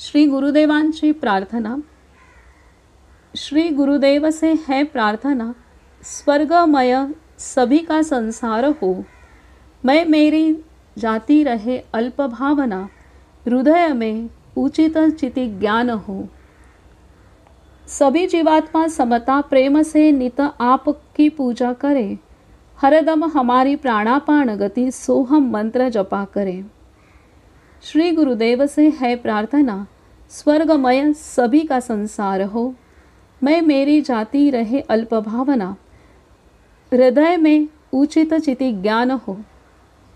श्री गुरुदेवांची प्रार्थना। श्री गुरुदेव से है प्रार्थना, स्वर्गमय सभी का संसार हो। मैं मेरी जाती रहे अल्प भावना, हृदय में उचित चिति ज्ञान हो। सभी जीवात्मा समता प्रेम से नित आपकी पूजा करे। हरदम हमारी प्राणापान गति सोहम मंत्र जपा करे। श्री गुरुदेव से है प्रार्थना, स्वर्गमय सभी का संसार हो। मैं मेरी जाती रहे अल्प भावना, हृदय में उचित चिति ज्ञान हो।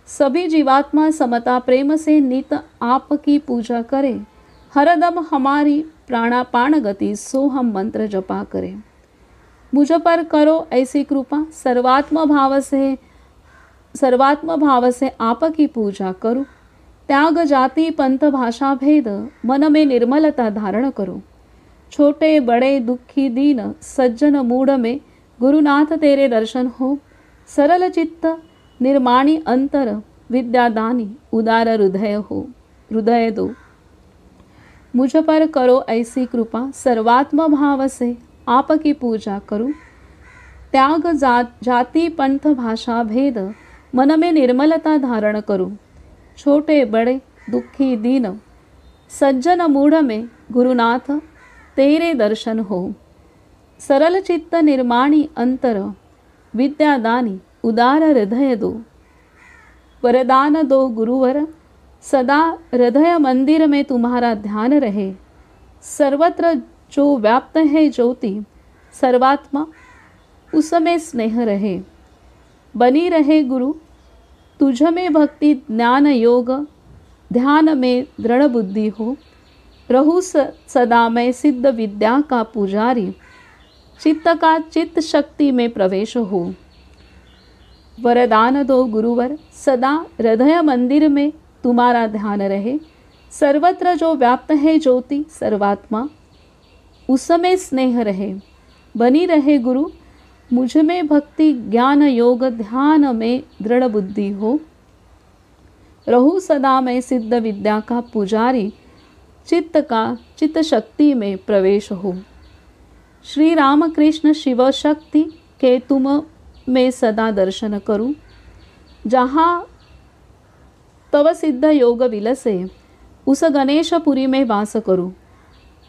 सभी जीवात्मा समता प्रेम से नित आपकी पूजा करे। हरदम हमारी प्राणापान गति सोहम मंत्र जपा करे। मुझ पर करो ऐसी कृपा, सर्वात्म भाव से आपकी पूजा करूं। त्याग जाति पंथ भाषा भेद, मन में निर्मलता धारण करो। छोटे बड़े दुखी दीन सज्जन मूढ़ में, गुरुनाथ तेरे दर्शन हो। सरल चित्त निर्माणी अंतर, विद्यादानी उदार हृदय दो। मुझ पर करो ऐसी कृपा, सर्वात्म भाव से आपकी पूजा करूं। त्याग जाति पंथ भाषा भेद, मन में निर्मलता धारण करूं। छोटे बड़े दुखी दीन सज्जन मूढ़ में, गुरुनाथ तेरे दर्शन हो। सरल चित्त निर्माणी अंतर, विद्यादानी उदार हृदय दो। वरदान दो गुरुवर, सदा हृदय मंदिर में तुम्हारा ध्यान रहे। सर्वत्र जो व्याप्त है ज्योति, सर्वात्मा उसमें स्नेह रहे। बनी रहे गुरु तुझ में भक्ति ज्ञान योग, ध्यान में दृढ़ बुद्धि हो। रहूं सदा मैं सिद्ध विद्या का पुजारी, चित्त का चित्त शक्ति में प्रवेश हो। वरदान दो गुरुवर, सदा हृदय मंदिर में तुम्हारा ध्यान रहे। सर्वत्र जो व्याप्त है ज्योति, सर्वात्मा उसमें स्नेह रहे। बनी रहे गुरु मुझ में भक्ति ज्ञान योग, ध्यान में दृढ़ बुद्धि हो। रहूं सदा मैं सिद्ध विद्या का पुजारी, चित्त का चित्त शक्ति में प्रवेश हो। श्री राम कृष्ण शिव शक्ति के तुम में सदा दर्शन करूं। जहाँ तव सिद्ध योग विलसे, उस गणेशपुरी में वास करूं।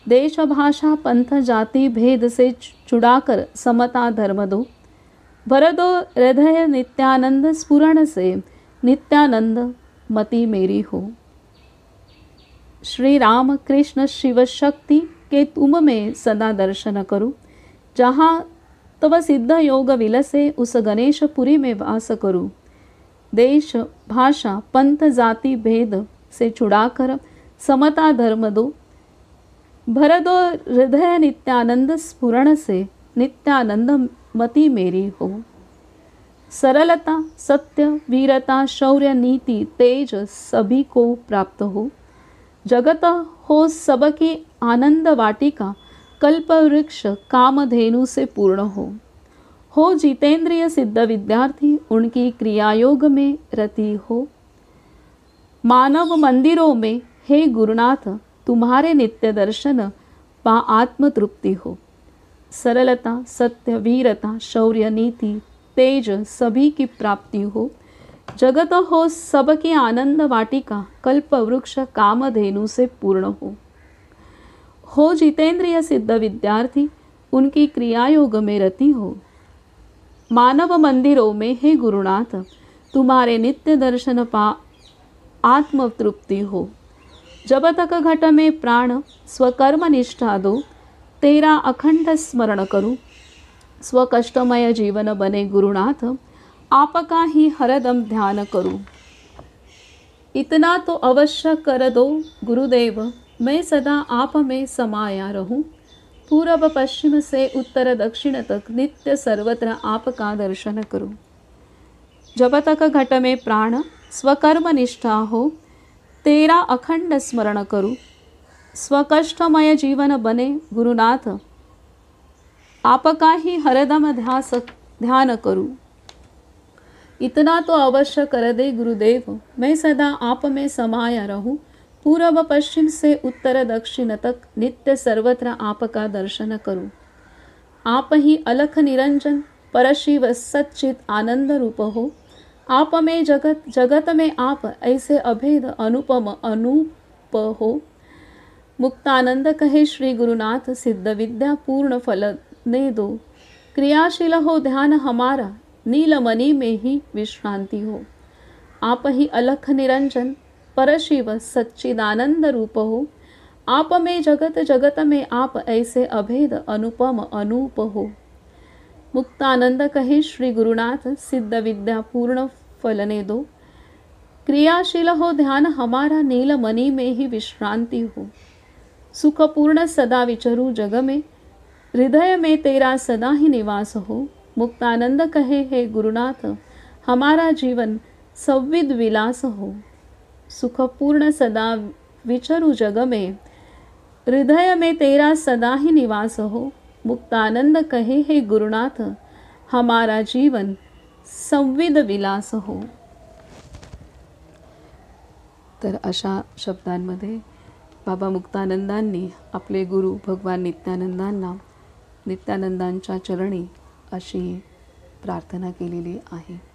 देश भाषा पंथ जाति भेद से छुड़ाकर समता धर्म दो। भर दो हृदय नित्यानंद स्फुरण से, नित्यानंद मति मेरी हो। श्री राम कृष्ण शिव शक्ति के तुम में सदा दर्शन करूं। जहाँ तव सिद्ध योग विलसे, उस गणेशपुरी में वास करूं। देश भाषा पंथ जाति भेद से छुड़ाकर समता धर्म दो। भर दो हृदय नित्यानंद स्फुरण से, नित्यानंद मति मेरी हो। सरलता सत्य वीरता शौर्य नीति तेज सभी को प्राप्त हो। जगत हो सबकी आनंद वाटिका, कल्प वृक्ष कामधेनु से पूर्ण हो जितेंद्रिय सिद्ध विद्यार्थी, उनकी क्रियायोग में रति हो। मानव मंदिरों में हे गुरुनाथ, तुम्हारे नित्य दर्शन पा आत्म तृप्ति हो। सरलता सत्य वीरता शौर्य नीति तेज सभी की प्राप्ति हो। जगत हो सबकी आनंद वाटिका, कल्प वृक्ष कामधेनु से पूर्ण हो जितेंद्रिय सिद्ध विद्यार्थी, उनकी क्रियायोग में रति हो। मानव मंदिरों में हे गुरुनाथ, तुम्हारे नित्य दर्शन पा आत्म तृप्ति हो। जब तक घट में प्राण स्वकर्म निष्ठा दो, तेरा अखंड स्मरण करूं। स्वकष्टमय जीवन बने गुरुनाथ, आपका ही हरदम ध्यान करूं। इतना तो अवश्य कर दो गुरुदेव, मैं सदा आप में समाया रहूं। पूर्व पश्चिम से उत्तर दक्षिण तक नित्य सर्वत्र आपका दर्शन करूं। जब तक घट में प्राण स्वकर्म निष्ठा हो, तेरा अखंड स्मरण करूं। स्वकष्टमय जीवन बने गुरुनाथ, आपका ही हरदम ध्यान करूं। इतना तो अवश्य कर दे गुरुदेव, मैं सदा आप में समाया रहूं। पूर्व पश्चिम से उत्तर दक्षिण तक नित्य सर्वत्र आपका दर्शन करूं। आप ही अलख निरंजन परशिव सच्चित आनंद रूप हो। आप में जगत, जगत में आप, ऐसे अभेद अनुपम अनूप हो। मुक्तानंद कहे श्री गुरुनाथ, सिद्ध विद्या पूर्ण फल ने दो। क्रियाशील हो ध्यान हमारा, नीलमणि में ही विश्रांति हो। आप ही अलख निरंजन परशिव सच्चिदानंद रूप हो। आप में जगत, जगत में आप, ऐसे अभेद अनुपम अनूप हो। मुक्तानंद कहे श्री गुरुनाथ, सिद्ध विद्या पूर्ण फल ने दो। क्रियाशील हो ध्यान हमारा, नीलमणि में ही विश्रांति हो। सुखपूर्ण सदा विचरू जग में, हृदय में तेरा सदा ही निवास हो। मुक्तानंद कहे हे गुरुनाथ, हमारा जीवन संविद विलास हो। सुखपूर्ण सदा विचरू जग में, हृदय में तेरा सदा ही निवास हो। मुक्तानंद कहे हे गुरुनाथ, हमारा जीवन संविद विलास हो। तर अशा शब्दांमध्ये बाबा मुक्तानंदांनी आपले गुरु भगवान नित्यानंदांना नित्यानंदांच्या चरणी अशी प्रार्थना केलेली आहे।